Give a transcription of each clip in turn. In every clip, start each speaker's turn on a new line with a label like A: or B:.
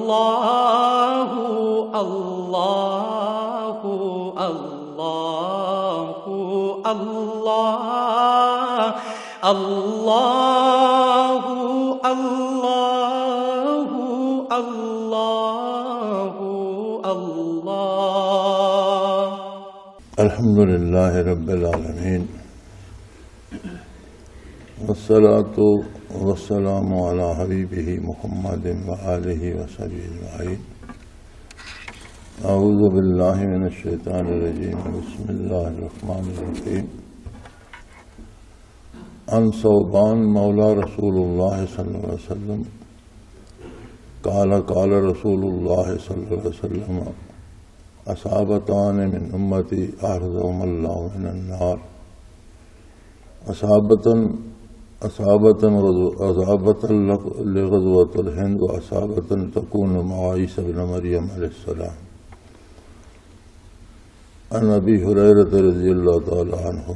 A: اللہ اللہ اللہ اللہ اللہ اللہ اللہ اللہ۔
B: الحمدللہ رب العالمین، والصلاة والسلام علی حبیبہ محمد وآلہ وصحبہ اجمعین۔ اعوذ باللہ من الشیطان الرجیم، بسم اللہ الرحمن الرحیم۔ عن ثوبان مولا رسول اللہ صلی اللہ علیہ وسلم قال قال رسول اللہ صلی اللہ علیہ وسلم اصابتان من امتی احرزهم اللہ من النار، اصابتن لغزوۃ الہند و اصابتن تکون مع عیسی بن مریم علیہ السلام۔ عن ابی ہریرہ رضی اللہ تعالی عنہ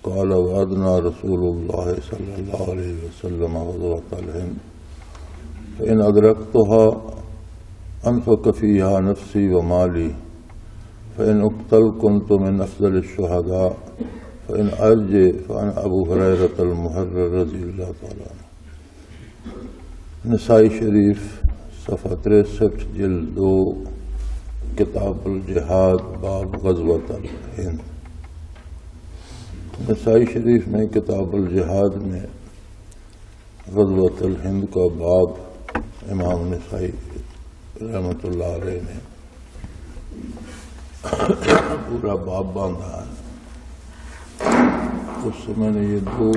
B: قال وعدنا رسول اللہ صلی اللہ علیہ وسلم غزوۃ الہند فإن أدركتها أنفق فيها نفسي ومالي، فإن أقتل كنت من أفضل الشهداء، فإن أرجع فأنا أبو هريرة المحرر رضی اللہ تعالیٰ عنہ۔ نسائی شریف صفحہ 63 جلد 2 کتاب الجہاد باب غزوۃ الہند۔ نسائی شریف میں کتاب الجہاد میں غزوۃ الہند کا باب امام نسائی رحمۃ اللہ علیہ نے پورا باب باندھا ہے۔ اس سے میں نے یہ 2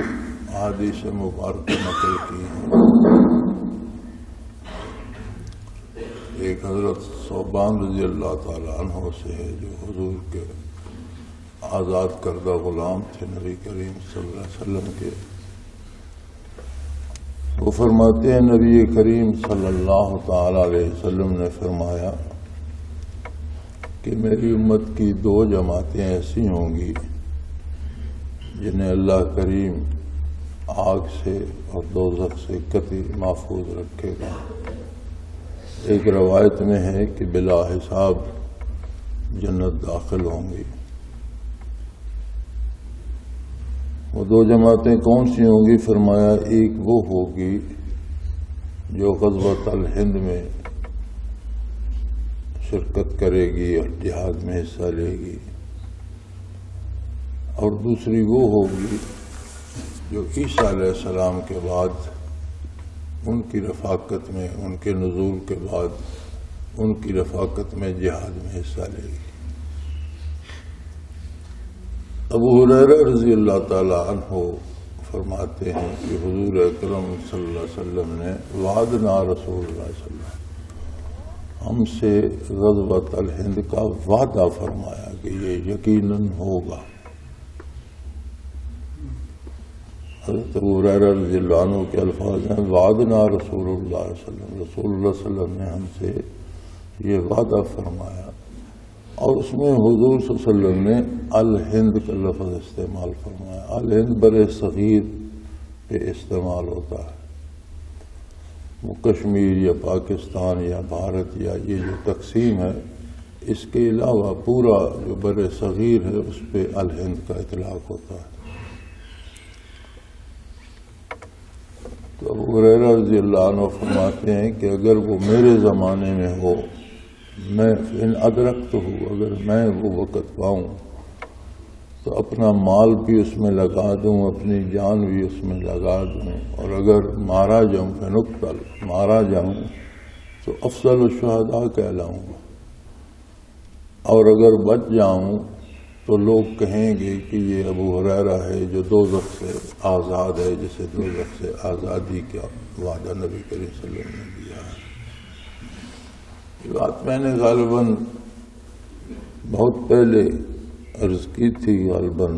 B: احادیث مبارکہ نقل کی ہیں۔ ایک حضرت ثوبان رضی اللہ تعالی عنہ سے ہے جو حضور کے آزاد کردہ غلام تھے نبی کریم صلی اللہ علیہ وسلم کے۔ وہ فرماتے ہیں نبی کریم صلی اللہ تعالی علیہ وسلم نے فرمایا کہ میری امت کی 2 جماعتیں ایسی ہوں گی جنہیں اللہ کریم آگ سے اور دوزخ سے قطعی محفوظ رکھے گا۔ ایک روایت میں ہے کہ بلا حساب جنت داخل ہوں گی۔ وہ 2 جماعتیں کون سی ہوں گی؟ فرمایا ایک وہ ہوگی جو غزوۃ الہند میں شرکت کرے گی اور جہاد میں حصہ لے گی، اور دوسری وہ ہوگی جو عیسیٰ علیہ السلام کے بعد ان کی رفاقت میں، ان کے نزول کے بعد ان کی رفاقت میں جہاد میں حصہ لے گی۔ ابو ہریرہ رضی اللہ تعالی عنہ فرماتے ہیں کہ حضور اکرم صلی اللہ علیہ وسلم نے وعدنا رسول اللہ صلی اللہ علیہ وسلم، ہم سے غزوۃ الہند کا وعدہ فرمایا کہ یہ یقیناً ہوگا۔ حضرت ابو ہریرہ رضی اللہ عنہ کے الفاظ ہیں وعدنا رسول اللہ صلی اللہ علیہ وسلم، رسول اللہ صلی اللہ علیہ وسلم نے ہم سے یہ وعدہ فرمایا، اور اس میں حضور صلی اللہ علیہ وسلم نے الہند کا لفظ استعمال فرمایا۔ الہند بر صغیر پہ استعمال ہوتا ہے، وہ کشمیر یا پاکستان یا بھارت یا یہ جو تقسیم ہے، اس کے علاوہ پورا جو بر صغیر ہے اس پہ الہند کا اطلاق ہوتا ہے۔ تو ابو ہریرہ رضی اللہ عنہ فرماتے ہیں کہ اگر وہ میرے زمانے میں ہو، میں ان ادرکت ہوں، اگر میں وہ وقت پاؤں تو اپنا مال بھی اس میں لگا دوں، اپنی جان بھی اس میں لگا دوں، اور اگر مارا جاؤں فنقتل، مارا جاؤں تو افضل الشہداء کہلاؤں گا، اور اگر بچ جاؤں تو لوگ کہیں گے کہ یہ ابو ہریرہ ہے جو دوزخ سے آزاد ہے، جسے دوزخ سے آزادی کا وعدہ نبی کریم صلی اللہ علیہ وسلم نے دیا ہے۔ یہ بات میں نے غالباً بہت پہلے عرض کی تھی، غالباً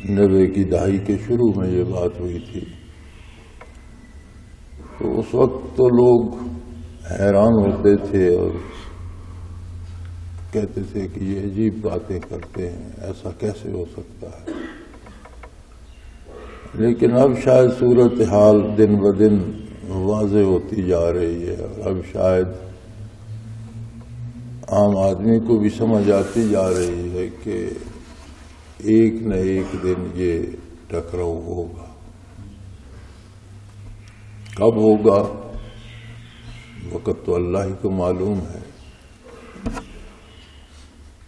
B: 90 کی دہائی کے شروع میں یہ بات ہوئی تھی۔ تو اس وقت تو لوگ حیران ہوتے تھے اور کہتے تھے کہ یہ عجیب باتیں کرتے ہیں، ایسا کیسے ہو سکتا ہے۔ لیکن اب شاید صورتحال دن بدن واضح ہوتی جا رہی ہے، اور اب شاید عام آدمی کو بھی سمجھ آتی جا رہی ہے کہ ایک نہ ایک دن یہ ٹکراؤ ہوگا۔ کب ہوگا وقت تو اللہ ہی کو معلوم ہے،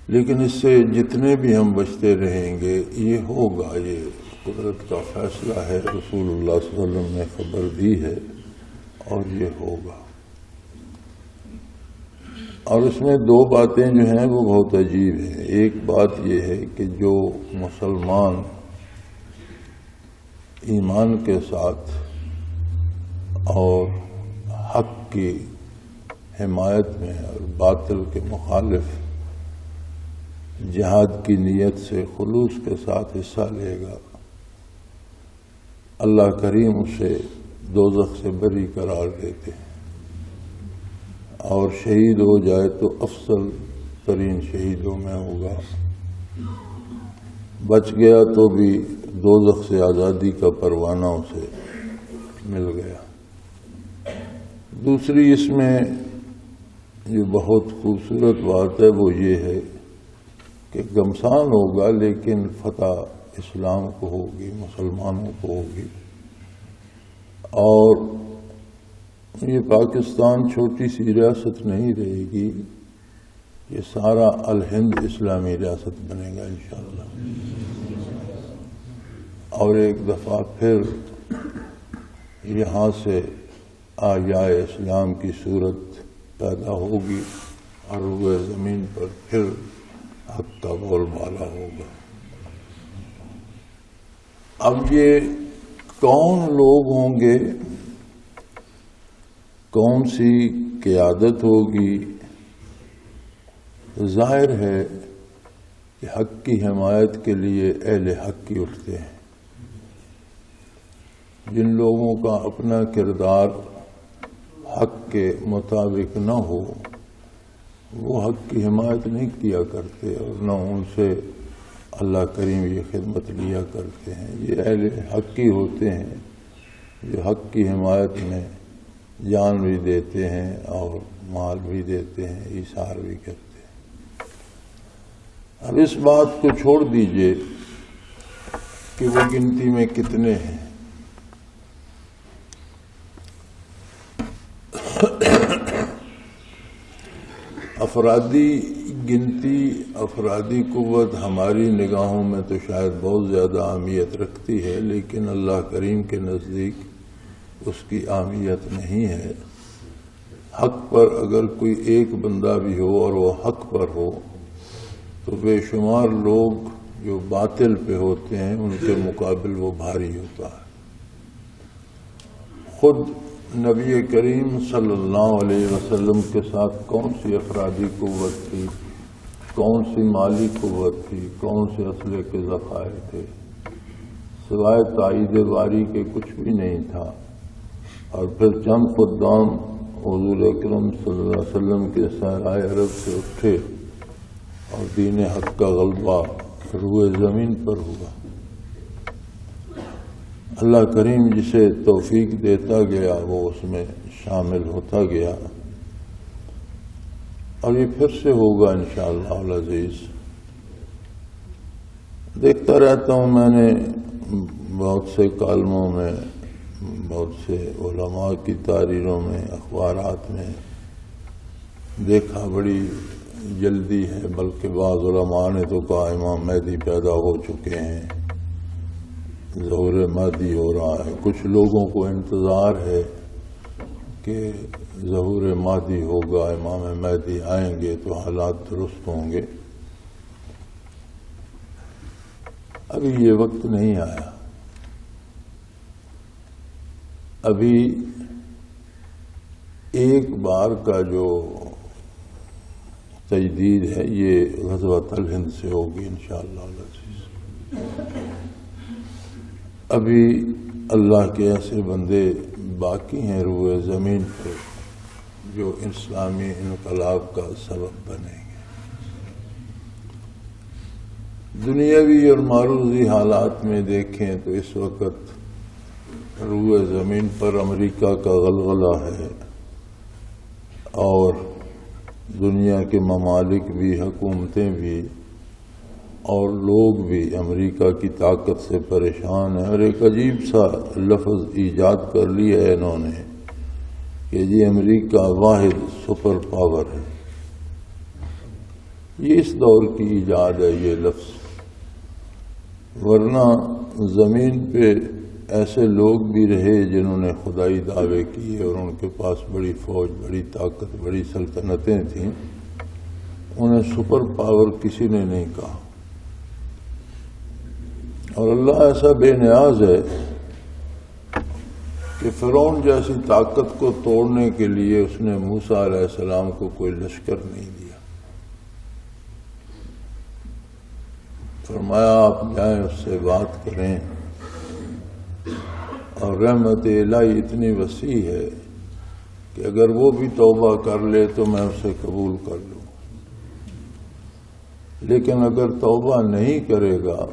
B: لیکن اس سے جتنے بھی ہم بچتے رہیں گے یہ ہوگا، یہ قدرت کا فیصلہ ہے، رسول اللہ صلی اللہ علیہ وسلم نے خبر دی ہے، اور یہ ہوگا۔ اور اس میں دو باتیں جو ہیں وہ بہت عجیب ہیں۔ ایک بات یہ ہے کہ جو مسلمان ایمان کے ساتھ اور حق کی حمایت میں اور باطل کے مخالف جہاد کی نیت سے خلوص کے ساتھ حصہ لے گا، اللہ کریم اسے دوزخ سے بری قرار دیتے ہیں، اور شہید ہو جائے تو افضل ترین شہیدوں میں ہوگا، بچ گیا تو بھی دوزخ سے آزادی کا پروانہ اسے مل گیا۔ دوسری اس میں جو بہت خوبصورت بات ہے وہ یہ ہے کہ گمسان ہوگا لیکن فتح اسلام کو ہوگی، مسلمانوں کو ہوگی۔ اور یہ پاکستان چھوٹی سی ریاست نہیں رہے گی، یہ سارا الہند اسلامی ریاست بنے گا انشاءاللہ، اور ایک دفعہ پھر یہاں سے آیاء اسلام کی صورت پیدا ہوگی، اور روئے زمین پر پھر حق کا بول بالا ہوگا۔ اب یہ کون لوگ ہوں گے، کون سی قیادت ہوگی؟ ظاہر ہے کہ حق کی حمایت کے لیے اہل حق کی اٹھتے ہیں۔ جن لوگوں کا اپنا کردار حق کے مطابق نہ ہو وہ حق کی حمایت نہیں کیا کرتے، اور نہ ان سے اللہ کریم یہ خدمت لیا کرتے ہیں۔ یہ اہل حق کی ہوتے ہیں جو حق کی حمایت میں جان بھی دیتے ہیں اور مال بھی دیتے ہیں، ایثار بھی کرتے ہیں۔ اب اس بات کو چھوڑ دیجئے کہ وہ گنتی میں کتنے ہیں، افرادی گنتی، افرادی قوت ہماری نگاہوں میں تو شاید بہت زیادہ اہمیت رکھتی ہے، لیکن اللہ کریم کے نزدیک اس کی اہمیت نہیں ہے۔ حق پر اگر کوئی ایک بندہ بھی ہو اور وہ حق پر ہو تو بے شمار لوگ جو باطل پہ ہوتے ہیں ان کے مقابل وہ بھاری ہوتا ہے۔ خود نبی کریم صلی اللہ علیہ وسلم کے ساتھ کون سی افرادی قوت تھی، کون سی مالی قوت تھی، کون سے اسلحے کے ذخائر تھے؟ سوائے تائید باری کے کچھ بھی نہیں تھا۔ اور پھر چند خدام حضور اکرم صلی اللہ علیہ وسلم کے صحرائے عرب سے اٹھے اور دین حق کا غلبہ روئے زمین پر ہوا۔ اللہ کریم جسے توفیق دیتا گیا وہ اس میں شامل ہوتا گیا، اور یہ پھر سے ہوگا انشاءاللہ العزیز۔ دیکھتا رہتا ہوں، میں نے بہت سے کالموں میں، بہت سے علماء کی تحریروں میں، اخبارات میں دیکھا بڑی جلدی ہے، بلکہ بعض علماء نے تو کہا امام مہدی پیدا ہو چکے ہیں، ظہور مہدی ہو رہا ہے۔ کچھ لوگوں کو انتظار ہے کہ ظہور مہدی ہوگا، امام مہدی آئیں گے تو حالات درست ہوں گے۔ ابھی یہ وقت نہیں آیا، ابھی ایک بار کا جو تجدید ہے یہ غزوۃ الہند سے ہوگی انشاءاللہ العزیز۔ ابھی اللہ کے ایسے بندے باقی ہیں روئے زمین پہ جو اسلامی انقلاب کا سبب بنیں گے۔ دنیاوی اور معروضی حالات میں دیکھیں تو اس وقت روئے زمین پر امریکہ کا غلغلہ ہے اور دنیا کے ممالک بھی، حکومتیں بھی اور لوگ بھی امریکہ کی طاقت سے پریشان ہیں، اور ایک عجیب سا لفظ ایجاد کر لیا ہے انہوں نے کہ جی امریکہ واحد سپر پاور ہے۔ یہ اس دور کی ایجاد ہے یہ لفظ، ورنہ زمین پہ ایسے لوگ بھی رہے جنہوں نے خدائی دعوے کیے اور ان کے پاس بڑی فوج، بڑی طاقت، بڑی سلطنتیں تھیں، انہیں سپر پاور کسی نے نہیں کہا۔ اور اللہ ایسا بے نیاز ہے کہ فرعون جیسی طاقت کو توڑنے کے لیے اس نے موسیٰ علیہ السلام کو کوئی لشکر نہیں دیا، فرمایا آپ جائیں اس سے بات کریں، اور رحمت الہی اتنی وسیع ہے کہ اگر وہ بھی توبہ کر لے تو میں اسے قبول کر لوں، لیکن اگر توبہ نہیں کرے گا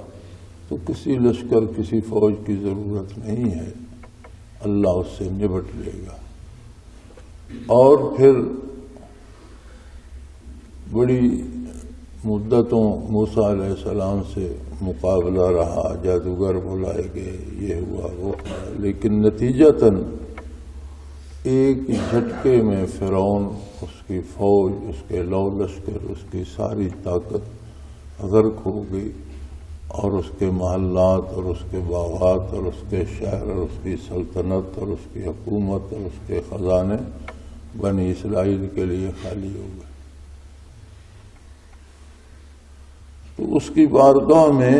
B: تو کسی لشکر، کسی فوج کی ضرورت نہیں ہے، اللہ اس سے نبٹ لے گا۔ اور پھر بڑی مدتوں موسیٰ علیہ السلام سے مقابلہ رہا، جادوگر بلائے گئے، یہ ہوا وہ ہوا، لیکن نتیجتاً ایک جھٹکے میں فرعون، اس کی فوج، اس کے لو لشکر، اس کی ساری طاقت غرق ہو گئی، اور اس کے محلات اور اس کے باغات اور اس کے شہر اور اس کی سلطنت اور اس کی حکومت اور اس کے خزانے بنی اسرائیل کے لیے خالی ہو گئے۔ تو اس کی بارگاہ میں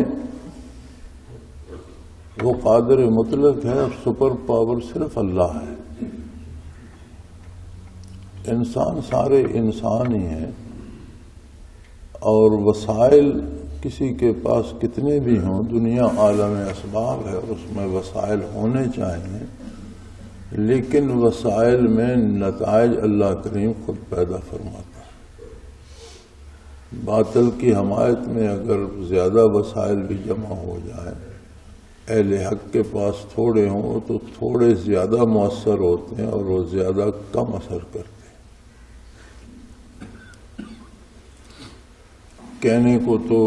B: وہ قادر مطلق ہے، اور سپر پاور صرف اللہ ہے۔ انسان سارے انسان ہی ہیں، اور وسائل کسی کے پاس کتنے بھی ہوں، دنیا عالم اسباب ہے اور اس میں وسائل ہونے چاہیے، لیکن وسائل میں نتائج اللہ کریم خود پیدا فرماتا ہے۔ باطل کی حمایت میں اگر زیادہ وسائل بھی جمع ہو جائیں، اہل حق کے پاس تھوڑے ہوں تو تھوڑے زیادہ مؤثر ہوتے ہیں اور وہ زیادہ کم اثر کرتے ہیں۔ کہنے کو تو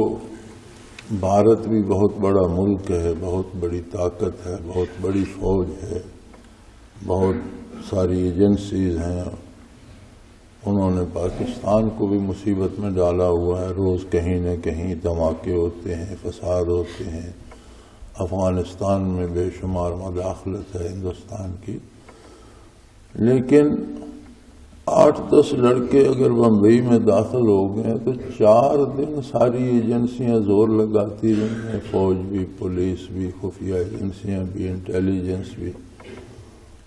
B: بھارت بھی بہت بڑا ملک ہے، بہت بڑی طاقت ہے، بہت بڑی فوج ہے، بہت ساری ایجنسیز ہیں، انہوں نے پاکستان کو بھی مصیبت میں ڈالا ہوا ہے، روز کہیں نہ کہیں دھماکے ہوتے ہیں، فساد ہوتے ہیں، افغانستان میں بے شمار مداخلت ہے ہندوستان کی، لیکن 8-10 لڑکے اگر بمبئی میں داخل ہو گئے تو 4 دن ساری ایجنسیاں زور لگاتی رہی ہیں، فوج بھی، پولیس بھی، خفیہ ایجنسیاں بھی، انٹیلیجنس بھی،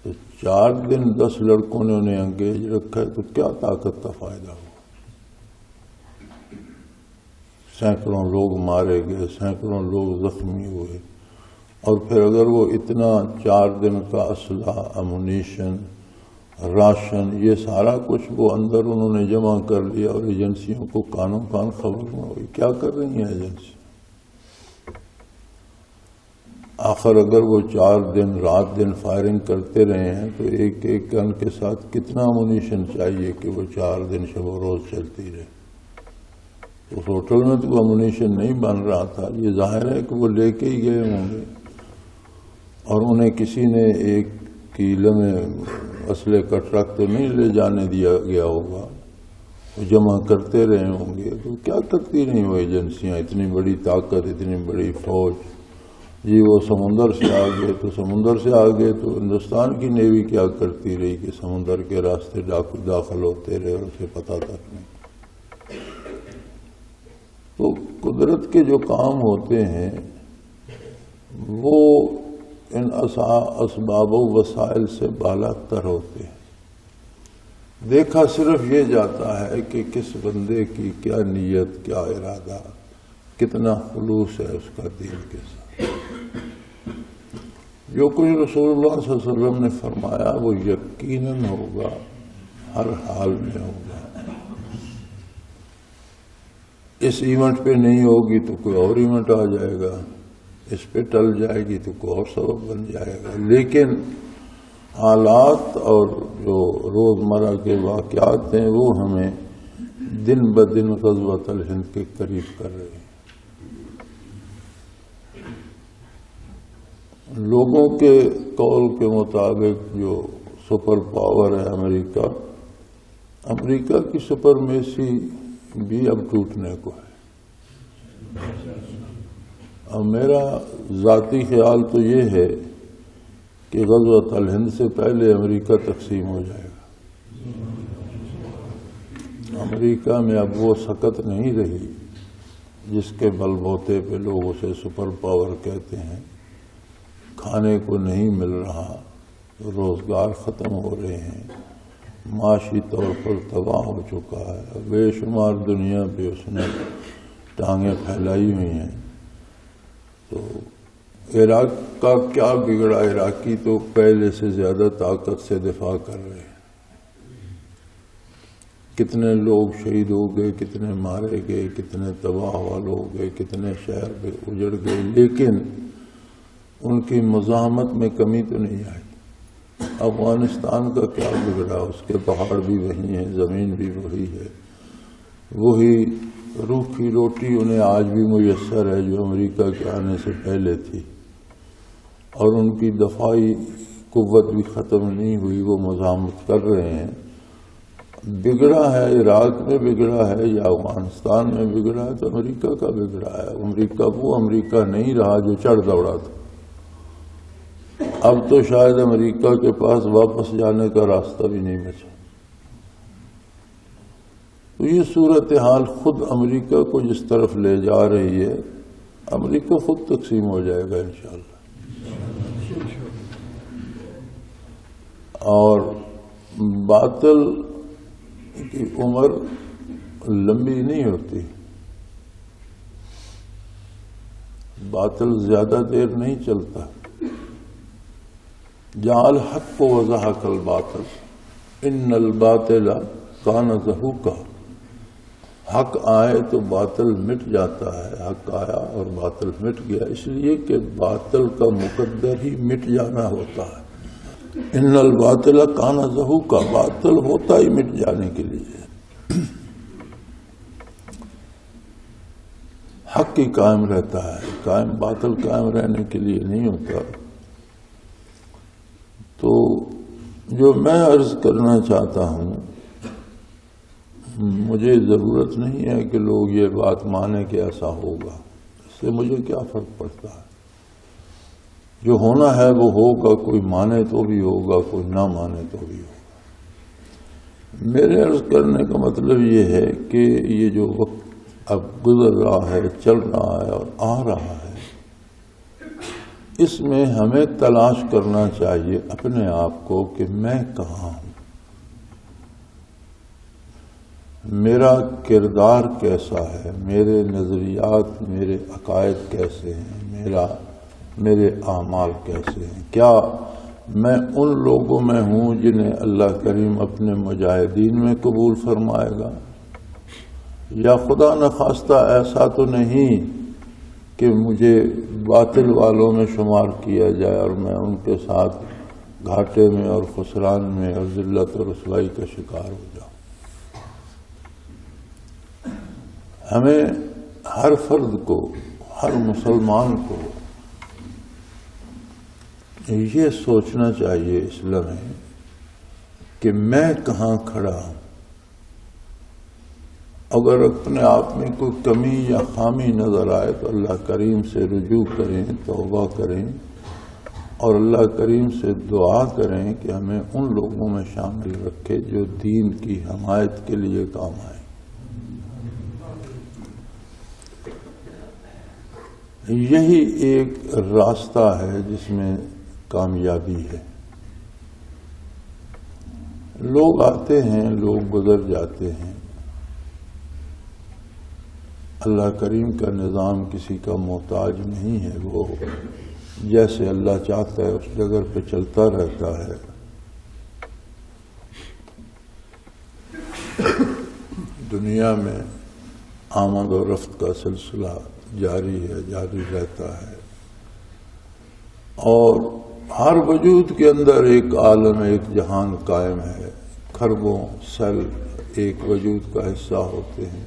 B: تو 4 دن 10 لڑکوں نے انہیں انگیج رکھا ہے، تو کیا طاقت کا فائدہ ہوا؟ سینکڑوں لوگ مارے گئے، سینکڑوں لوگ زخمی ہوئے، اور پھر اگر وہ اتنا 4 دن کا اسلحہ، امونیشن، راشن، یہ سارا کچھ وہ اندر انہوں نے جمع کر لیا، اور ایجنسیوں کو کانوں کان خبر نہ ہوئی، کیا کر رہی ہیں ایجنسی؟ آخر اگر وہ 4 دن رات دن فائرنگ کرتے رہے ہیں تو ایک ایک گن کے ساتھ کتنا امونیشن چاہیے کہ وہ 4 دن شب و روز چلتی رہے؟ اس ہوٹل میں تو امونیشن نہیں بن رہا تھا، یہ ظاہر ہے کہ وہ لے کے ہی گئے ہوں گے، اور انہیں کسی نے ایک کیلے میں اسلحے کا ٹرک تو نہیں لے جانے دیا گیا ہوگا، وہ جمع کرتے رہے ہوں گے۔ تو کیا کرتی رہی وہ ایجنسیاں؟ اتنی بڑی طاقت، اتنی بڑی فوج، جی وہ سمندر سے آ گئے تو سمندر سے آ گئے، تو ہندوستان کی نیوی کیا کرتی رہی کہ سمندر کے راستے ڈاکو داخل ہوتے رہے اور اسے پتہ تک نہیں۔ تو قدرت کے جو کام ہوتے ہیں وہ ان اسباب و وسائل سے بالا تر ہوتے ہیں۔ دیکھا صرف یہ جاتا ہے کہ کس بندے کی کیا نیت، کیا ارادہ، کتنا خلوص ہے اس کا دین کے ساتھ۔ جو کچھ رسول اللہ صلی اللہ علیہ وسلم نے فرمایا وہ یقیناً ہوگا، ہر حال میں ہوگا۔ اس ایونٹ پہ نہیں ہوگی تو کوئی اور ایونٹ آ جائے گا، اس پہ ٹل جائے گی تو کوئی اور سبب بن جائے گا، لیکن حالات اور جو روزمرہ کے واقعات ہیں وہ ہمیں دن بدن غزوۃ الہند کے قریب کر رہے ہیں۔ لوگوں کے قول کے مطابق جو سپر پاور ہے امریکہ، امریکہ کی سپرمیسی بھی اب ٹوٹنے کو ہے۔ اب میرا ذاتی خیال تو یہ ہے کہ غزوۃ الہند سے پہلے امریکہ تقسیم ہو جائے گا۔ امریکہ میں اب وہ سکت نہیں رہی جس کے بل بوتے پہ لوگ اسے سپر پاور کہتے ہیں۔ کھانے کو نہیں مل رہا، روزگار ختم ہو رہے ہیں، معاشی طور پر تباہ ہو چکا ہے، بے شمار دنیا پہ اس نے ٹانگیں پھیلائی ہوئی ہیں۔ تو عراق کا کیا بگڑا؟ عراقی تو پہلے سے زیادہ طاقت سے دفاع کر رہے ہیں۔ کتنے لوگ شہید ہو گئے، کتنے مارے گئے، کتنے تباہ حال ہو گئے، کتنے شہر پہ اجڑ گئے، لیکن ان کی مزاحمت میں کمی تو نہیں آئی۔ افغانستان کا کیا بگڑا؟ اس کے پہاڑ بھی وہی ہیں، زمین بھی وہی ہے، وہی روکھی روٹی انہیں آج بھی میسر ہے جو امریکہ کے آنے سے پہلے تھی، اور ان کی دفاعی قوت بھی ختم نہیں ہوئی، وہ مزاحمت کر رہے ہیں۔ بگڑا ہے عراق میں بگڑا ہے یا افغانستان میں بگڑا ہے تو امریکہ کا بگڑا ہے۔ امریکہ وہ امریکہ نہیں رہا جو چڑھ دوڑا تھا۔ اب تو شاید امریکہ کے پاس واپس جانے کا راستہ بھی نہیں بچا۔ تو یہ صورتحال خود امریکہ کو جس طرف لے جا رہی ہے، امریکہ خود تقسیم ہو جائے گا انشاءاللہ۔ اور باطل کی عمر لمبی نہیں ہوتی، باطل زیادہ دیر نہیں چلتا۔ جعل الحق وزهق الباطل ان الباطل کان زہوقا۔ حق آئے تو باطل مٹ جاتا ہے، حق آیا اور باطل مٹ گیا، اس لیے کہ باطل کا مقدر ہی مٹ جانا ہوتا ہے۔ ان الباطل کان زہوقا، باطل ہوتا ہی مٹ جانے کے لیے، حق ہی قائم رہتا ہے، باطل قائم رہنے کے لیے نہیں ہوتا۔ تو جو میں عرض کرنا چاہتا ہوں، مجھے ضرورت نہیں ہے کہ لوگ یہ بات مانیں کہ ایسا ہوگا، اس سے مجھے کیا فرق پڑتا ہے؟ جو ہونا ہے وہ ہوگا، کوئی مانے تو بھی ہوگا، کوئی نہ مانے تو بھی ہوگا۔ میرے عرض کرنے کا مطلب یہ ہے کہ یہ جو وقت اب گزر رہا ہے، چل رہا ہے اور آ رہا ہے، اس میں ہمیں تلاش کرنا چاہیے اپنے آپ کو کہ میں کہاں ہوں، میرا کردار کیسا ہے، میرے نظریات، میرے عقائد کیسے ہیں، میرے اعمال کیسے ہیں۔ کیا میں ان لوگوں میں ہوں جنہیں اللہ کریم اپنے مجاہدین میں قبول فرمائے گا، یا خدا نخواستہ ایسا تو نہیں کہ مجھے باطل والوں میں شمار کیا جائے اور میں ان کے ساتھ گھاٹے میں اور خسران میں اور ذلت اور رسوائی کا شکار ہو جاؤں۔ ہمیں ہر فرد کو، ہر مسلمان کو یہ سوچنا چاہیے اس لمحے کہ میں کہاں کھڑا ہوں۔ اگر اپنے آپ میں کوئی کمی یا خامی نظر آئے تو اللہ کریم سے رجوع کریں، توبہ کریں، اور اللہ کریم سے دعا کریں کہ ہمیں ان لوگوں میں شامل رکھے جو دین کی حمایت کے لیے کام آئیں۔ یہی ایک راستہ ہے جس میں کامیابی ہے۔ لوگ آتے ہیں، لوگ گزر جاتے ہیں، اللہ کریم کا نظام کسی کا محتاج نہیں ہے، وہ جیسے اللہ چاہتا ہے اس جگہ پہ چلتا رہتا ہے۔ دنیا میں آمد و رفت کا سلسلہ جاری ہے، جاری رہتا ہے۔ اور ہر وجود کے اندر ایک عالم، ایک جہان قائم ہے. کھربوں سیل ایک وجود کا حصہ ہوتے ہیں،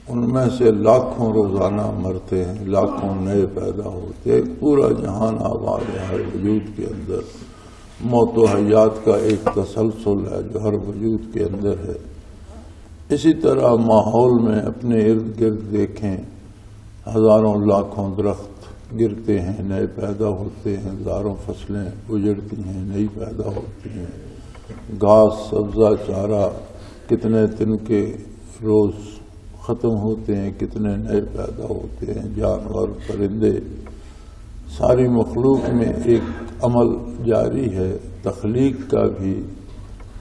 B: ان میں سے لاکھوں روزانہ مرتے ہیں، لاکھوں نئے پیدا ہوتے ہیں. پورا جہان آباد ہے ہر وجود کے اندر. موت و حیات کا ایک تسلسل ہے جو ہر وجود کے اندر ہے. اسی طرح ماحول میں اپنے ارد گرد دیکھیں، ہزاروں لاکھوں درخت گرتے ہیں، نئے پیدا ہوتے ہیں، ہزاروں فصلیں اجڑتی ہیں، نئی پیدا ہوتی ہیں. گھاس سبزہ چارہ کتنے دن کے روز ختم ہوتے ہیں، کتنے نئے پیدا ہوتے ہیں. جانور پرندے، ساری مخلوق میں ایک عمل جاری ہے، تخلیق کا بھی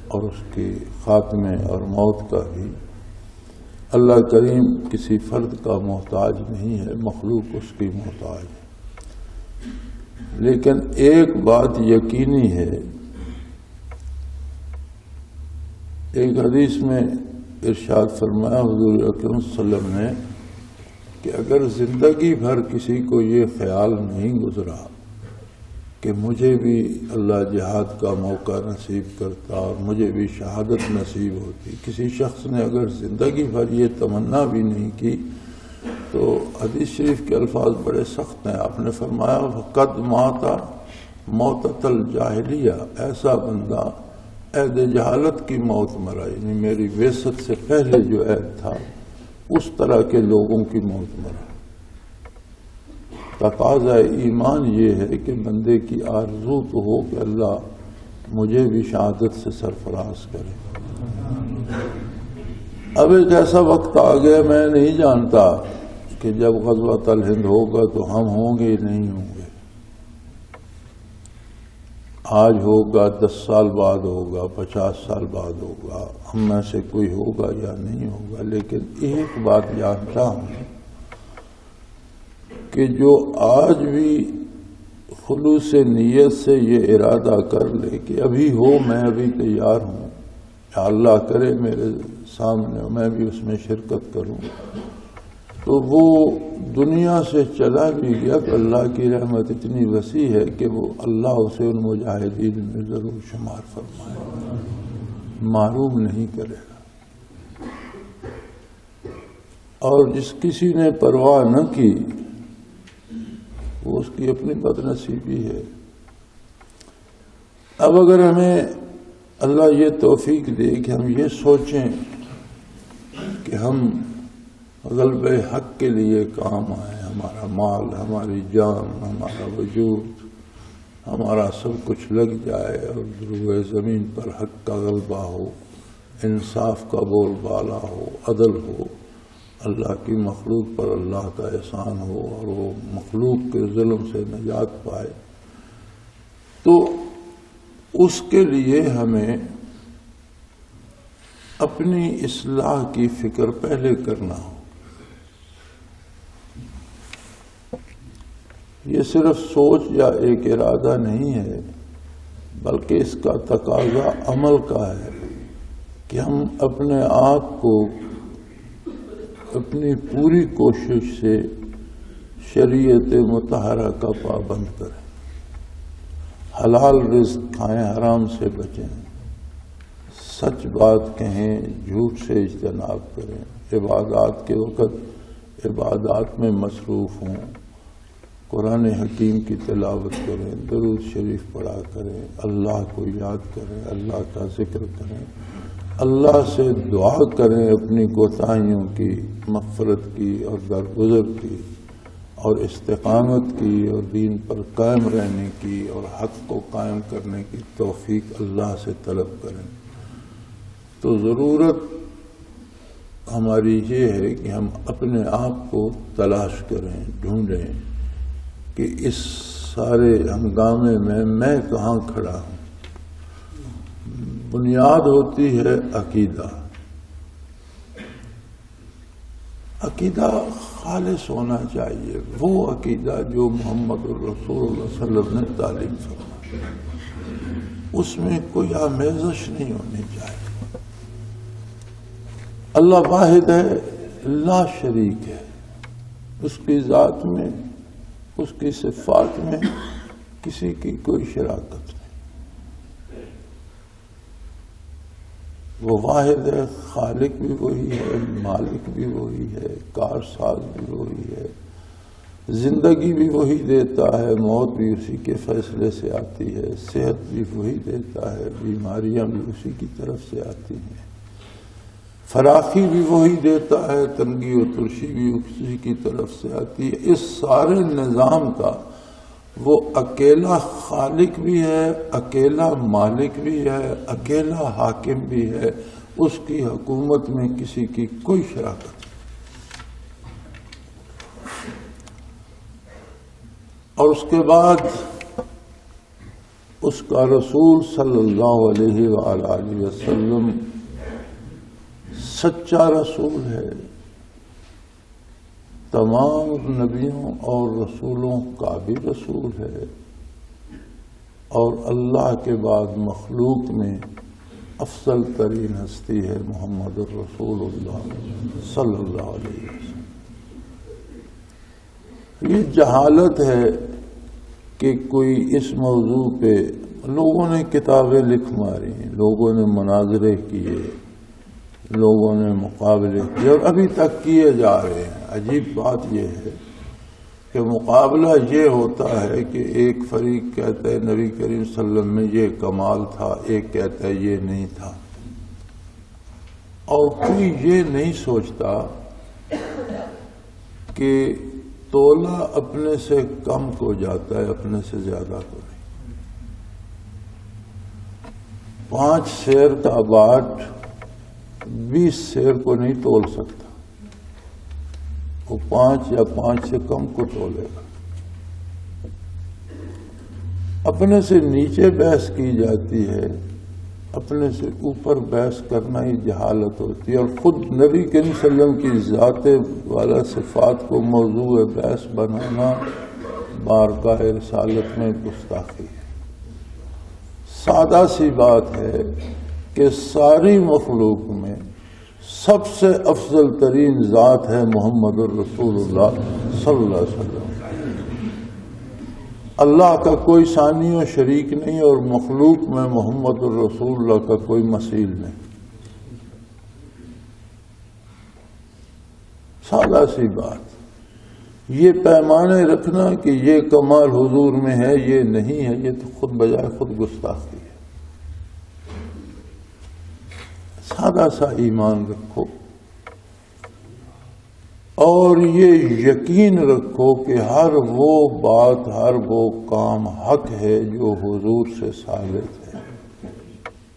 B: اور اس کے خاتمے اور موت کا بھی. اللہ کریم کسی فرد کا محتاج نہیں ہے، مخلوق اس کی محتاج ہے. لیکن ایک بات یقینی ہے، ایک حدیث میں ارشاد فرمایا حضور اکرم صلی اللہ علیہ وسلم نے کہ اگر زندگی بھر کسی کو یہ خیال نہیں گزرا کہ مجھے بھی اللہ جہاد کا موقع نصیب کرتا اور مجھے بھی شہادت نصیب ہوتی، کسی شخص نے اگر زندگی بھر یہ تمنا بھی نہیں کی تو حدیث شریف کے الفاظ بڑے سخت ہیں. آپ نے فرمایا قد ماتا موتۃ الجاہلیہ، ایسا بندہ عہد جہالت کی موت مرا، یعنی میری بعثت سے پہلے جو عہد تھا اس طرح کے لوگوں کی موت مرا. تقاضا ایمان یہ ہے کہ بندے کی آرزو تو ہو کہ اللہ مجھے بھی شہادت سے سرفراز کرے. اب ایک ایسا وقت آ گیا، میں نہیں جانتا کہ جب غزوۃ الہند ہوگا تو ہم ہوں گے نہیں ہوں گے. آج ہوگا، 10 سال بعد ہوگا، 50 سال بعد ہوگا، ہم میں سے کوئی ہوگا یا نہیں ہوگا. لیکن ایک بات جانتا ہوں کہ جو آج بھی خلوص نیت سے یہ ارادہ کر لے کہ ابھی ہو، میں ابھی تیار ہوں، یا اللہ کرے میرے سامنے میں بھی اس میں شرکت کروں، تو وہ دنیا سے چلا بھی گیا تو اللہ کی رحمت اتنی وسیع ہے کہ وہ اللہ اسے ان مجاہدین میں ضرور شمار فرمائے، محروم نہیں کرے گا. اور جس کسی نے پرواہ نہ کی وہ اس کی اپنی بد نصیبی ہے. اب اگر ہمیں اللہ یہ توفیق دے کہ ہم یہ سوچیں کہ ہم غلبہ حق کے لیے کام آئے، ہمارا مال، ہماری جان، ہمارا وجود، ہمارا سب کچھ لگ جائے اور روئے زمین پر حق کا غلبہ ہو، انصاف کا بول بالا ہو، عدل ہو، اللہ کی مخلوق پر اللہ کا احسان ہو اور وہ مخلوق کے ظلم سے نجات پائے، تو اس کے لیے ہمیں اپنی اصلاح کی فکر پہلے کرنا ہو. یہ صرف سوچ یا ایک ارادہ نہیں ہے، بلکہ اس کا تقاضا عمل کا ہے کہ ہم اپنے آپ کو اپنی پوری کوشش سے شریعت مطہرہ کا پابند کریں، حلال رزق کھائیں، حرام سے بچیں، سچ بات کہیں، جھوٹ سے اجتناب کریں، عبادات کے وقت عبادات میں مصروف ہوں، قرآن حکیم کی تلاوت کریں، درود شریف پڑھا کریں، اللہ کو یاد کریں، اللہ کا ذکر کریں، اللہ سے دعا کریں اپنی کوتاہیوں کی مغفرت کی اور درگزر کی اور استقامت کی اور دین پر قائم رہنے کی اور حق کو قائم کرنے کی توفیق اللہ سے طلب کریں. تو ضرورت ہماری یہ ہے کہ ہم اپنے آپ کو تلاش کریں، ڈھونڈیں کہ اس سارے ہنگامے میں کہاں کھڑا ہوں. بنیاد ہوتی ہے عقیدہ. عقیدہ خالص ہونا چاہیے، وہ عقیدہ جو محمد الرسول اللہ صلی اللہ علیہ وسلم نے تعلیم فرمائی، اس میں کوئی آمیزش نہیں ہونی چاہیے. اللہ واحد ہے، لا شریک ہے، اس کی ذات میں، اس کی صفات میں کسی کی کوئی شراکت نہیں. وہ واحد ہے، خالق بھی وہی ہے، مالک بھی وہی ہے، کارساز بھی وہی ہے، زندگی بھی وہی دیتا ہے، موت بھی اسی کے فیصلے سے آتی ہے، صحت بھی وہی دیتا ہے، بیماریاں بھی اسی کی طرف سے آتی ہیں، فراخی بھی وہی دیتا ہے، تنگی و ترشی بھی اسی کی طرف سے آتی ہے. اس سارے نظام کا وہ اکیلا خالق بھی ہے، اکیلا مالک بھی ہے، اکیلا حاکم بھی ہے. اس کی حکومت میں کسی کی کوئی شراکت نہیں. اور اس کے بعد اس کا رسول صلی اللہ علیہ وآلہ وسلم سچا رسول ہے، تمام نبیوں اور رسولوں کا بھی رسول ہے، اور اللہ کے بعد مخلوق میں افضل ترین ہستی ہے محمد الرسول اللہ صلی اللہ علیہ وسلم. یہ جہالت ہے کہ کوئی اس موضوع پہ لوگوں نے کتابیں لکھ ماری، لوگوں نے مناظرے کیے، لوگوں نے مقابلے کیے، اور ابھی تک کیے جا رہے ہیں. عجیب بات یہ ہے کہ مقابلہ یہ ہوتا ہے کہ ایک فریق کہتا ہے نبی کریم صلی اللہ علیہ وسلم میں یہ کمال تھا، ایک کہتا ہے یہ نہیں تھا، اور کوئی یہ نہیں سوچتا کہ تولہ اپنے سے کم کو جاتا ہے، اپنے سے زیادہ کو نہیں. 5 سیر کا باٹ 20 سیر کو نہیں تول سکتا، وہ 5 یا 5 سے کم کو تولے گا. اپنے سے نیچے بحث کی جاتی ہے، اپنے سے اوپر بحث کرنا ہی جہالت ہوتی ہے. اور خود نبی کریم صلی اللہ علیہ وسلم کی ذات والا صفات کو موضوع بحث بنانا بارگاہ رسالت میں گستاخی ہے. سادہ سی بات ہے کہ ساری مخلوق میں سب سے افضل ترین ذات ہے محمد الرسول اللہ صلی اللہ علیہ وسلم. اللہ کا کوئی ثانی و شریک نہیں، اور مخلوق میں محمد الرسول اللہ کا کوئی مثیل نہیں. سادہ سی بات. یہ پیمانے رکھنا کہ یہ کمال حضور میں ہے، یہ نہیں ہے، یہ تو خود بجائے خود گستاخی ہے. سادہ سا ایمان رکھو اور یہ یقین رکھو کہ ہر وہ بات، ہر وہ کام حق ہے جو حضور سے ثابت ہے،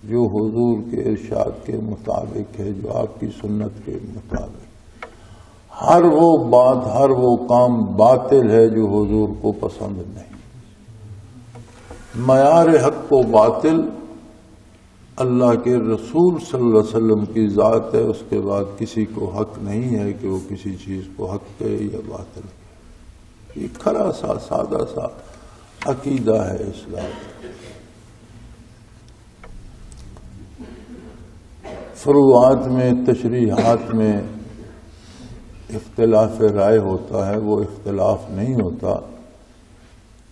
B: جو حضور کے ارشاد کے مطابق ہے، جو آپ کی سنت کے مطابق. ہر وہ بات، ہر وہ کام باطل ہے جو حضور کو پسند نہیں. معیار حق کو باطل اللہ کے رسول صلی اللہ علیہ وسلم کی ذات ہے. اس کے بعد کسی کو حق نہیں ہے کہ وہ کسی چیز کو حق کہے یا باطل کہے. یہ کھرا سا سادہ سا عقیدہ ہے اسلام. فروعات میں، تشریحات میں اختلاف رائے ہوتا ہے، وہ اختلاف نہیں ہوتا.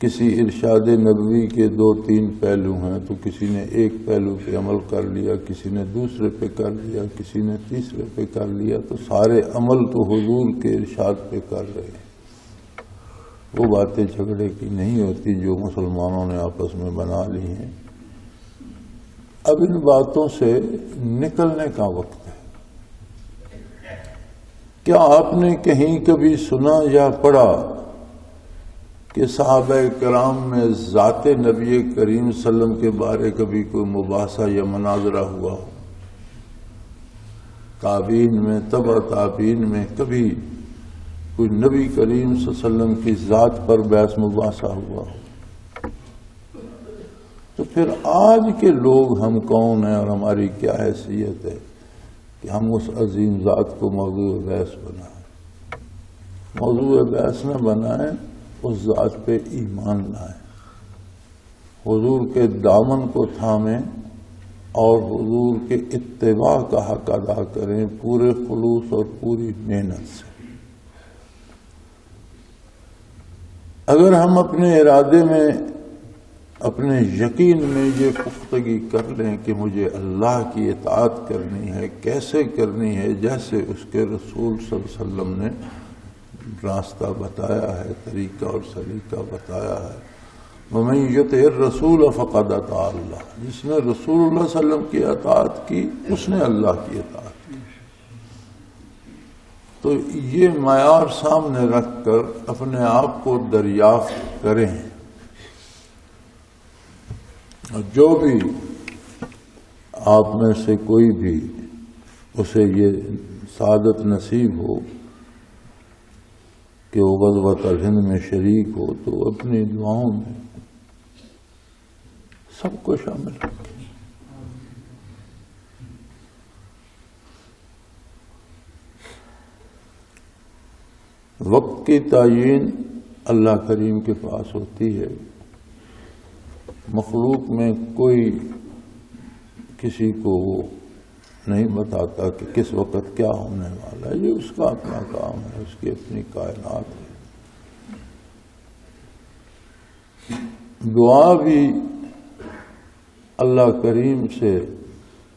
B: کسی ارشاد نبوی کے 2-3 پہلو ہیں تو کسی نے ایک پہلو پہ عمل کر لیا، کسی نے دوسرے پہ کر لیا، کسی نے تیسرے پہ کر لیا، تو سارے عمل تو حضور کے ارشاد پہ کر رہے ہیں. وہ باتیں جھگڑے کی نہیں ہوتی جو مسلمانوں نے آپس میں بنا لی ہیں. اب ان باتوں سے نکلنے کا وقت ہے. کیا آپ نے کہیں کبھی سنا یا پڑھا کہ صحابہ کرام میں ذات نبی کریم صلی اللہ علیہ وسلم کے بارے کبھی کوئی مباحثہ یا مناظرہ ہوا ہو؟ تابعین میں، تبع تابعین میں کبھی کوئی نبی کریم صلی اللہ علیہ وسلم کی ذات پر بحث مباحثہ ہوا ہو؟ تو پھر آج کے لوگ ہم کون ہیں اور ہماری کیا حیثیت ہے کہ ہم اس عظیم ذات کو موضوع بحث بنائیں؟ موضوع بحث نہ بنائیں، اس ذات پہ ایمان لائیں، حضور کے دامن کو تھامیں اور حضور کے اتباع کا حق ادا کریں پورے خلوص اور پوری محنت سے. اگر ہم اپنے ارادے میں اپنے یقین میں یہ پختگی کر لیں کہ مجھے اللہ کی اطاعت کرنی ہے، کیسے کرنی ہے؟ جیسے اس کے رسول صلی اللہ علیہ وسلم نے راستہ بتایا ہے، طریقہ اور سلیقہ بتایا ہے۔ وَمَن يُطِعِ الرَّسُولَ فَقَدْ أَطَاعَ اللَّهَ، جس نے رسول اللہ صلی اللہ علیہ وسلم کی اطاعت کی اس نے اللہ کی اطاعت کی۔ تو یہ معیار سامنے رکھ کر اپنے آپ کو دریافت کریں، اور جو بھی آپ میں سے کوئی بھی اسے یہ سعادت نصیب ہو کہ وہ غزوۃ الہند میں شریک ہو، تو اپنی دعاؤں میں سب کو شامل رکھیں۔ وقت کی تعیین اللہ کریم کے پاس ہوتی ہے، مخلوق میں کوئی کسی کو وہ نہیں بتاتا کہ کس وقت کیا ہونے والا ہے، یہ اس کا اپنا کام ہے، اس کی اپنی کائنات ہے۔ دعا بھی اللہ کریم سے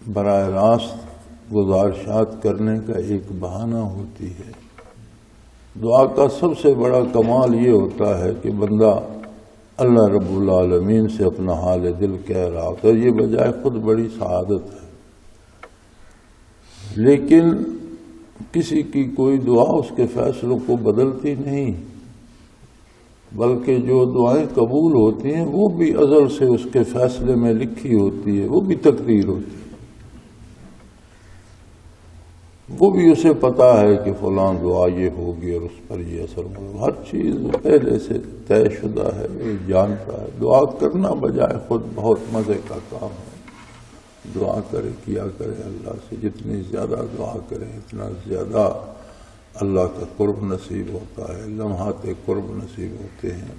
B: براہ راست گزارشات کرنے کا ایک بہانہ ہوتی ہے۔ دعا کا سب سے بڑا کمال یہ ہوتا ہے کہ بندہ اللہ رب العالمین سے اپنا حال دل کہہ رہا ہوتا ہے، یہ بجائے خود بڑی سعادت ہے۔ لیکن کسی کی کوئی دعا اس کے فیصلوں کو بدلتی نہیں، بلکہ جو دعائیں قبول ہوتی ہیں وہ بھی ازل سے اس کے فیصلے میں لکھی ہوتی ہے، وہ بھی تقدیر ہوتی ہے، وہ بھی اسے پتا ہے کہ فلاں دعا یہ ہوگی اور اس پر یہ اثر ہوگا۔ ہر چیز پہلے سے طے شدہ ہے، وہ جانتا ہے۔ دعا کرنا بجائے خود بہت مزے کا کام ہے۔ دعا کرے، کیا کرے اللہ سے، جتنی زیادہ دعا کرے اتنا زیادہ اللہ کا قرب نصیب ہوتا ہے، لمحات قرب نصیب ہوتے ہیں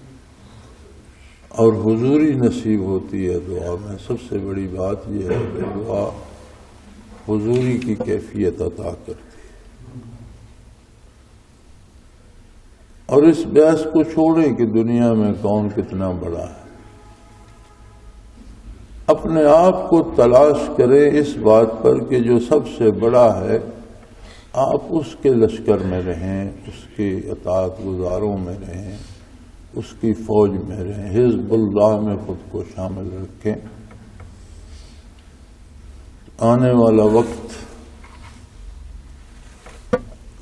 B: اور حضوری نصیب ہوتی ہے دعا میں۔ سب سے بڑی بات یہ ہے کہ دعا حضوری کی کیفیت عطا کرتی ہے۔ اور اس بحث کو چھوڑیں کہ دنیا میں کون کتنا بڑا ہے، اپنے آپ کو تلاش کریں اس بات پر کہ جو سب سے بڑا ہے آپ اس کے لشکر میں رہیں، اس کی اطاعت گزاروں میں رہیں، اس کی فوج میں رہیں، حزب اللہ میں خود کو شامل رکھیں۔ آنے والا وقت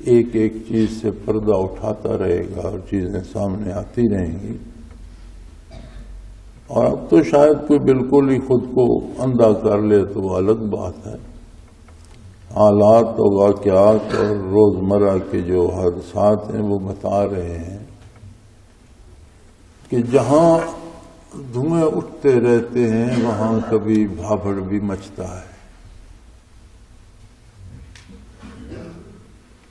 B: ایک ایک چیز سے پردہ اٹھاتا رہے گا اور چیزیں سامنے آتی رہیں گی، اور اب تو شاید کوئی بالکل ہی خود کو اندھا کر لے تو وہ الگ بات ہے۔ حالات و واقعات اور روزمرہ کے جو حادثات ہیں وہ بتا رہے ہیں کہ جہاں دھوئیں اٹھتے رہتے ہیں وہاں کبھی بھاپڑ بھی مچتا ہے۔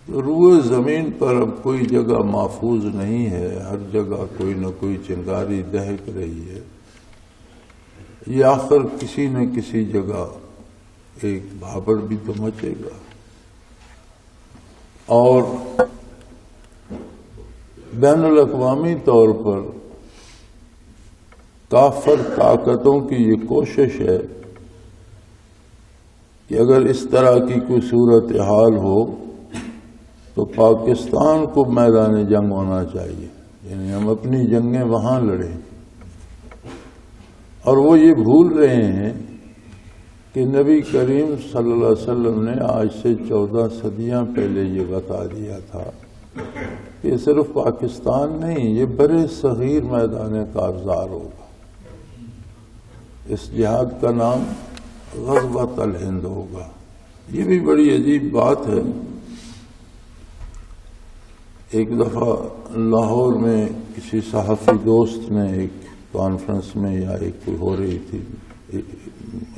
B: روئے زمین پر اب کوئی جگہ محفوظ نہیں ہے، ہر جگہ کوئی نہ کوئی چنگاری دہک رہی ہے۔ یہ آخر کسی نہ کسی جگہ ایک بھاپڑ بھی تو مچے گا، اور بین الاقوامی طور پر کافر طاقتوں کی یہ کوشش ہے کہ اگر اس طرح کی کوئی صورتحال ہو تو پاکستان کو میدان جنگ ہونا چاہیے، یعنی ہم اپنی جنگیں وہاں لڑیں۔ اور وہ یہ بھول رہے ہیں کہ نبی کریم صلی اللہ علیہ وسلم نے آج سے 14 صدیاں پہلے یہ بتا دیا تھا کہ صرف پاکستان نہیں، یہ برے صغیر میدان کارزار ہوگا۔ اس جہاد کا نام غزوۃ الہند ہوگا۔ یہ بھی بڑی عجیب بات ہے۔ ایک دفعہ لاہور میں کسی صحافی دوست نے ایک کانفرنس میں یا ایک کوئی ہو رہی تھی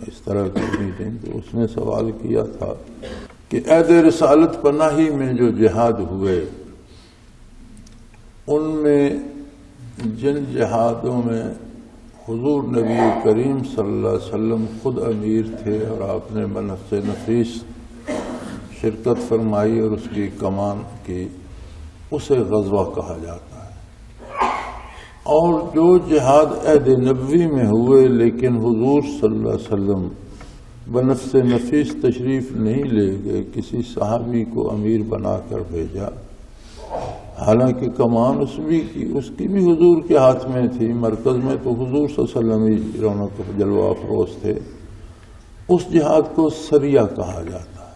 B: اس طرح کی میٹنگ، تو اس نے سوال کیا تھا کہ عہد رسالت پناہی میں جو جہاد ہوئے ان میں جن جہادوں میں حضور نبی کریم صلی اللہ علیہ وسلم خود امیر تھے اور آپ نے بنفس نفیس شرکت فرمائی اور اس کی کمان کی، اسے غزوہ کہا جاتا ہے۔ اور جو جہاد عہد نبوی میں ہوئے لیکن حضور صلی اللہ علیہ وسلم بنفس نفیس تشریف نہیں لے گئے، کسی صحابی کو امیر بنا کر بھیجا، حالانکہ کمان اس کی بھی حضور کے ہاتھ میں تھی، مرکز میں تو حضور صلی اللہ علیہ وسلم ہی رونق جلوہ افروز تھے، اس جہاد کو سریہ کہا جاتا ہے۔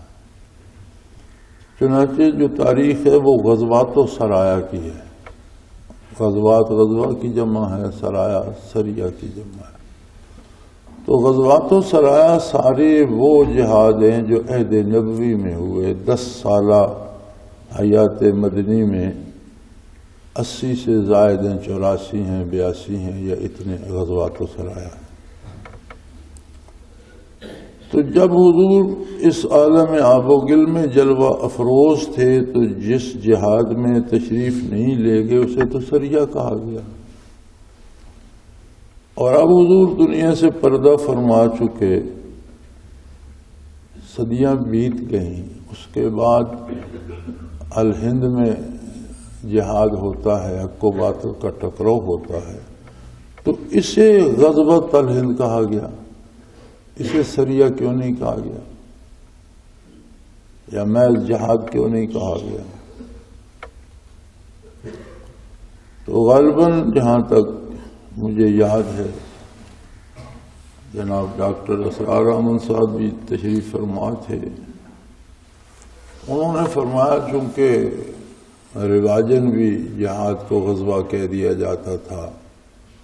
B: چنانچہ جو تاریخ ہے وہ غزوات و سرایا کی ہے، غزوات غزوہ کی جمع ہے، سرایا سریہ کی جمع ہے۔ تو غزوات و سرایا سارے وہ جہاد ہیں جو عہد نبوی میں ہوئے، 10 سالہ حیات مدنی میں 80 سے زائد ہیں، 84 ہیں، 82 ہیں، یا اتنے غزوات و سرایا ہیں۔ تو جب حضور اس عالم آب و گل میں جلوہ افروز تھے تو جس جہاد میں تشریف نہیں لے گئے اسے تو سریہ کہا گیا، اور اب حضور دنیا سے پردہ فرما چکے، صدیاں بیت گئیں، اس کے بعد الہند میں جہاد ہوتا ہے، حق و باطل کا ٹکراؤ ہوتا ہے، تو اسے غزوۃ الہند کہا گیا، اسے سریہ کیوں نہیں کہا گیا، یا محض جہاد کیوں نہیں کہا گیا؟ تو غالباً جہاں تک مجھے یاد ہے، جناب ڈاکٹر اسرار احمد صاحب بھی تشریف فرما تھے، انہوں نے فرمایا چونکہ رواجن بھی جہاد کو غزوہ کہہ دیا جاتا تھا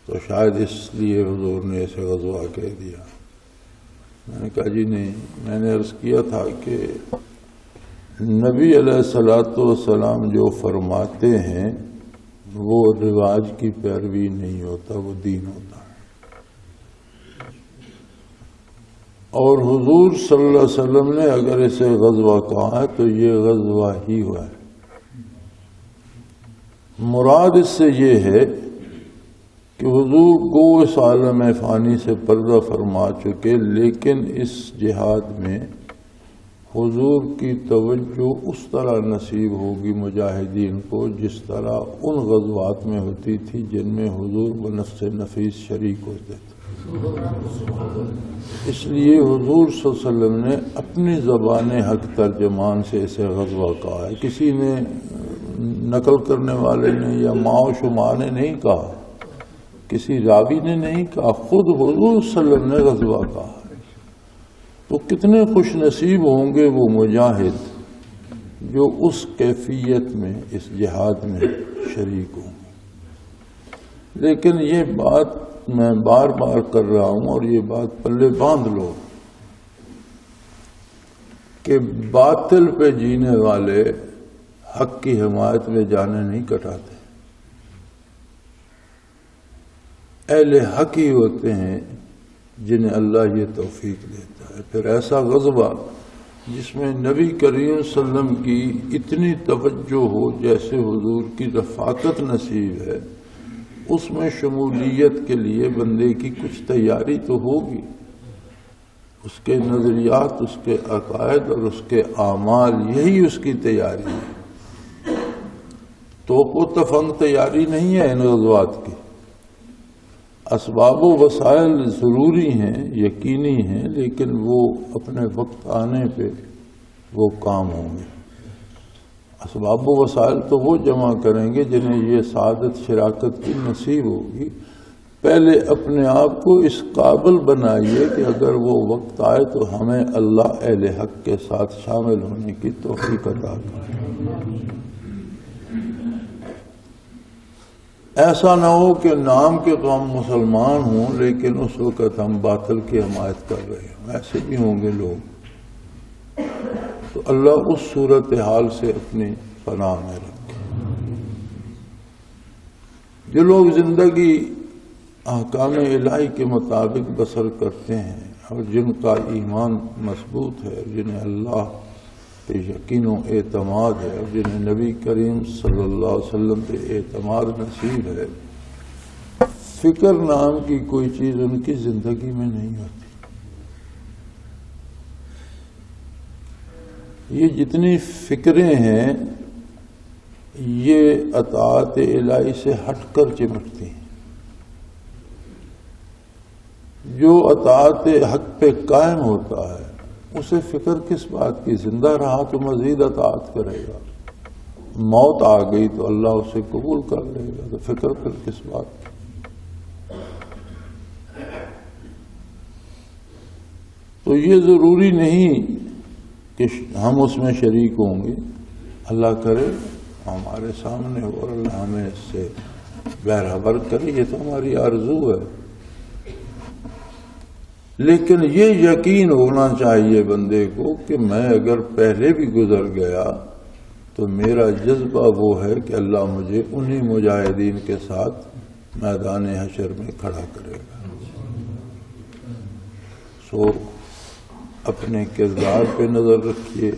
B: تو شاید اس لیے حضور نے اسے غزوہ کہہ دیا۔ میں نے کہا جی نہیں، میں نے عرض کیا تھا کہ نبی علیہ الصلوۃ والسلام جو فرماتے ہیں وہ رواج کی پیروی نہیں ہوتا، وہ دین ہوتا ہے، اور حضور صلی اللہ علیہ وسلم نے اگر اسے غزوہ کہا ہے تو یہ غزوہ ہی ہوا ہے۔ مراد اس سے یہ ہے کہ حضور کو اس عالم فانی سے پردہ فرما چکے، لیکن اس جہاد میں حضور کی توجہ اس طرح نصیب ہوگی مجاہدین کو جس طرح ان غزوات میں ہوتی تھی جن میں حضور بنفس نفیس شریک ہوتے تھے۔ اس لیے حضور صلی اللہ علیہ وسلم نے اپنی زبان حق ترجمان سے اسے غزوہ کہا ہے، کسی نے نقل کرنے والے نے یا ماء و شماء نے نہیں کہا، کسی راوی نے نہیں کہا، خود حضور صلی اللہ علیہ وسلم نے غزوہ کہا ہے۔ تو کتنے خوش نصیب ہوں گے وہ مجاہد جو اس کیفیت میں اس جہاد میں شریک ہوں گے۔ لیکن یہ بات میں بار بار کر رہا ہوں اور یہ بات پلے باندھ لو کہ باطل پہ جینے والے حق کی حمایت میں جانے نہیں کٹاتے، اہل حق ہی ہوتے ہیں جنہیں اللہ یہ توفیق دیتا ہے۔ پھر ایسا غزوہ جس میں نبی کریم صلی اللہ علیہ وسلم کی اتنی توجہ ہو جیسے حضور کی رفاقت نصیب ہے، اس میں شمولیت کے لیے بندے کی کچھ تیاری تو ہوگی، اس کے نظریات، اس کے عقائد اور اس کے اعمال، یہی اس کی تیاری ہے۔ توپ و تفنگ تیاری نہیں ہے ان غزوات کی، اسباب و وسائل ضروری ہیں، یقینی ہیں، لیکن وہ اپنے وقت آنے پہ وہ کام ہوں گے۔ اسباب و وسائل تو وہ جمع کریں گے جنہیں یہ سعادت شراکت کی نصیب ہوگی۔ پہلے اپنے آپ کو اس قابل بنائیے کہ اگر وہ وقت آئے تو ہمیں اللہ اہل حق کے ساتھ شامل ہونے کی توفیق عطا کرے۔ ایسا نہ ہو کہ نام کے تو ہم مسلمان ہوں لیکن اس وقت ہم باطل کی حمایت کر رہے ہوں، ایسے بھی ہوں گے لوگ۔ تو اللہ اس صورتحال سے اپنی پناہ میں رکھے۔ جو لوگ زندگی احکام الہی کے مطابق بسر کرتے ہیں اور جن کا ایمان مضبوط ہے، جنہیں اللہ پہ یقین و اعتماد ہے اور جنہیں نبی کریم صلی اللہ علیہ وسلم پہ اعتماد نصیب ہے، فکر نام کی کوئی چیز ان کی زندگی میں نہیں ہوتی۔ یہ جتنی فکریں ہیں یہ اطاعت الہی سے ہٹ کر چمٹتی ہیں۔ جو اطاعت حق پہ قائم ہوتا ہے اسے فکر کس بات کی؟ زندہ رہا تو مزید اطاعت کرے گا، موت آ گئی تو اللہ اسے قبول کر لے گا، تو فکر پھر کس بات کی؟ تو یہ ضروری نہیں کہ ہم اس میں شریک ہوں گے، اللہ کرے ہمارے سامنے ہو اور اللہ ہمیں اس سے بہرحبر کرے، یہ تو ہماری آرزو ہے، لیکن یہ یقین ہونا چاہیے بندے کو کہ میں اگر پہلے بھی گزر گیا تو میرا جذبہ وہ ہے کہ اللہ مجھے انہی مجاہدین کے ساتھ میدان حشر میں کھڑا کرے گا۔ سو اپنے کردار پہ نظر رکھیے،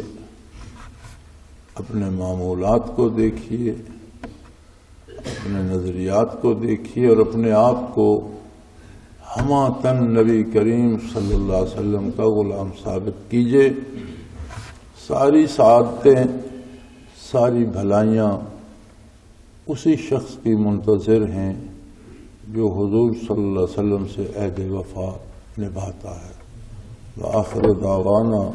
B: اپنے معمولات کو دیکھیے، اپنے نظریات کو دیکھیے اور اپنے آپ کو ہمہ تن نبی کریم صلی اللہ علیہ وسلم کا غلام ثابت کیجیے۔ ساری سعادتیں، ساری بھلائیاں اسی شخص کی منتظر ہیں جو حضور صلی اللہ علیہ وسلم سے عہد وفا نبھاتا ہے۔ وآخر دعوانا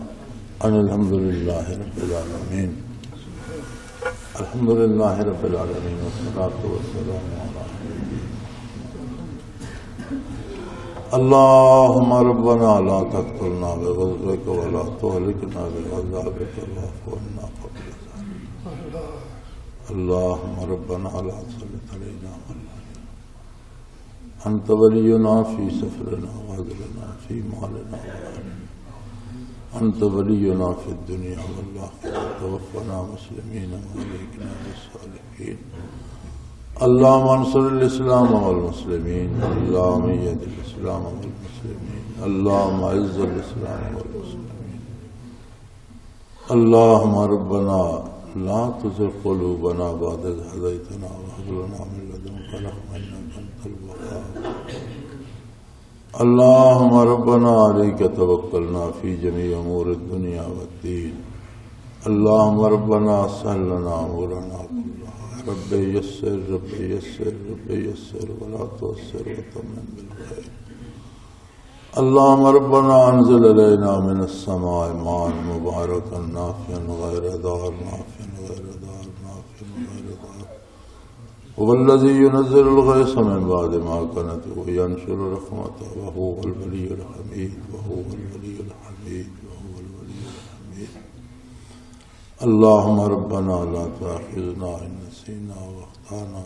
B: ان الحمدللہ رب العالمین۔ الحمدللہ رب العالمین والصلاة والسلام علی اللہم ربنا لا تقتلنا بغضبک ولا تهلكنا بعذابک واعف عنا قبل ذلك۔ اللہم ربنا لا تسلط علینا من لا يرحمنا انت ولینا فی سفرنا وعدلنا فی مالنا انت ولینا فی الدنیا والآخرہ توفنا مسلمین وعلیکنا بالصالحین۔ اللهم انصر الاسلام والمسلمین، اللهم ايد الاسلام والمسلمین، اللهم اعز الاسلام والمسلمین۔ اللهم ربنا لا تزغ قلوبنا بعد إذ هديتنا وهب لنا من لدنك رحمة إنك أنت الوهاب۔ اللهم ربنا عليك توكلنا في جميع أمور الدنيا والدين، اللهم ربنا سهل لنا أمورنا كلها، رب يسر رب يسر رب يسر ولا تعسر وتمم بالخير۔ اللهم ربنا انزل علينا من السماء ماء مباركا نافعا غير ضار نافعا غير ضار نافعا غير ضار، هو الذي ينزل الغيث من بعد ما قنط وينشر رحمته وهو الولي الحميد وهو الولي الحميد وهو الولي الحميد۔ اللهم ربنا لا تؤاخذنا إن نسينا واخطأنا،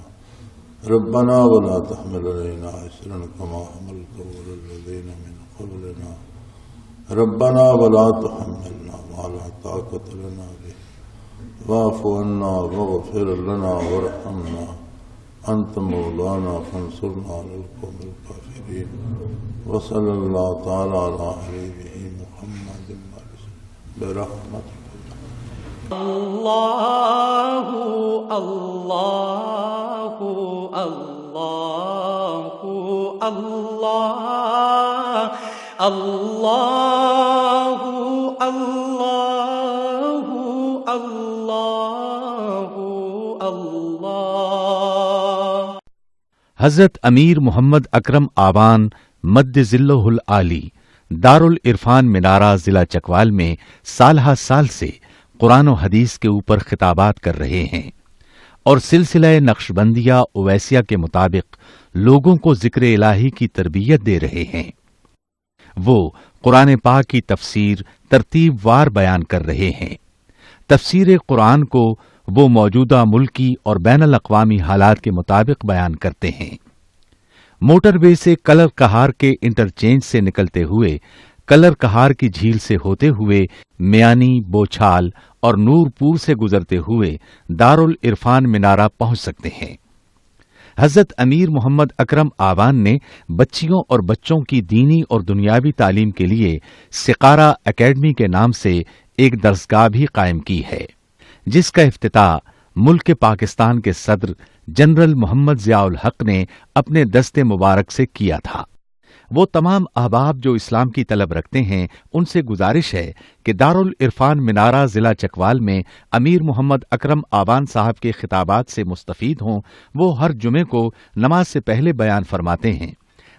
B: ربنا ولا تحمل علينا إصرا كما حملته على الذين من قبلنا، ربنا ولا تحملنا ما لا طاقة لنا به، واعف عنا واغفر لنا وارحمنا أنت مولانا فانصرنا على القوم الكافرين۔ وصلى الله تعالى على حبيبه محمد برحمته۔
A: اللہ اللہ اللہ اللہ اللہ اللہ اللہ اللہ۔
C: حضرت امیر محمد اکرم آبان مد ذلہ العالی دارالعرفان منارہ ضلع چکوال میں سالہ سال سے قرآن و حدیث کے اوپر خطابات کر رہے ہیں اور سلسلہ نقشبندیہ اویسیہ کے مطابق لوگوں کو ذکر الہی کی تربیت دے رہے ہیں۔ وہ قرآن پاک کی تفسیر ترتیب وار بیان کر رہے ہیں۔ تفسیر قرآن کو وہ موجودہ ملکی اور بین الاقوامی حالات کے مطابق بیان کرتے ہیں۔ موٹر وے سے کلر کہار کے انٹرچینج سے نکلتے ہوئے، کلر کہار کی جھیل سے ہوتے ہوئے، میانی، بوچھال اور نور پور سے گزرتے ہوئے دارالعرفان منارہ پہنچ سکتے ہیں۔ حضرت امیر محمد اکرم آوان نے بچیوں اور بچوں کی دینی اور دنیاوی تعلیم کے لیے سقارہ اکیڈمی کے نام سے ایک درسگاہ بھی قائم کی ہے، جس کا افتتاح ملک پاکستان کے صدر جنرل محمد ضیاء الحق نے اپنے دست مبارک سے کیا تھا۔ وہ تمام احباب جو اسلام کی طلب رکھتے ہیں ان سے گزارش ہے کہ دارالعرفان منارہ ضلع چکوال میں امیر محمد اکرم آوان صاحب کے خطابات سے مستفید ہوں۔ وہ ہر جمعے کو نماز سے پہلے بیان فرماتے ہیں۔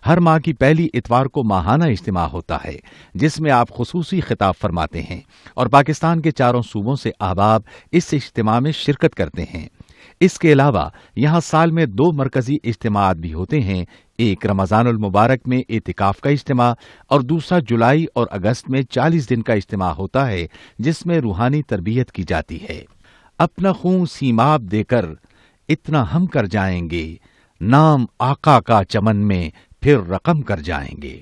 C: ہر ماہ کی پہلی اتوار کو ماہانہ اجتماع ہوتا ہے جس میں آپ خصوصی خطاب فرماتے ہیں اور پاکستان کے چاروں صوبوں سے احباب اس اجتماع میں شرکت کرتے ہیں۔ اس کے علاوہ یہاں سال میں 2 مرکزی اجتماعات بھی ہوتے ہیں، ایک رمضان المبارک میں اعتکاف کا اجتماع اور دوسرا جولائی اور اگست میں 40 دن کا اجتماع ہوتا ہے جس میں روحانی تربیت کی جاتی ہے۔ اپنا خون سیماب دے کر اتنا ہم کر جائیں گے، نام آقا کا چمن میں پھر رقم کر جائیں گے۔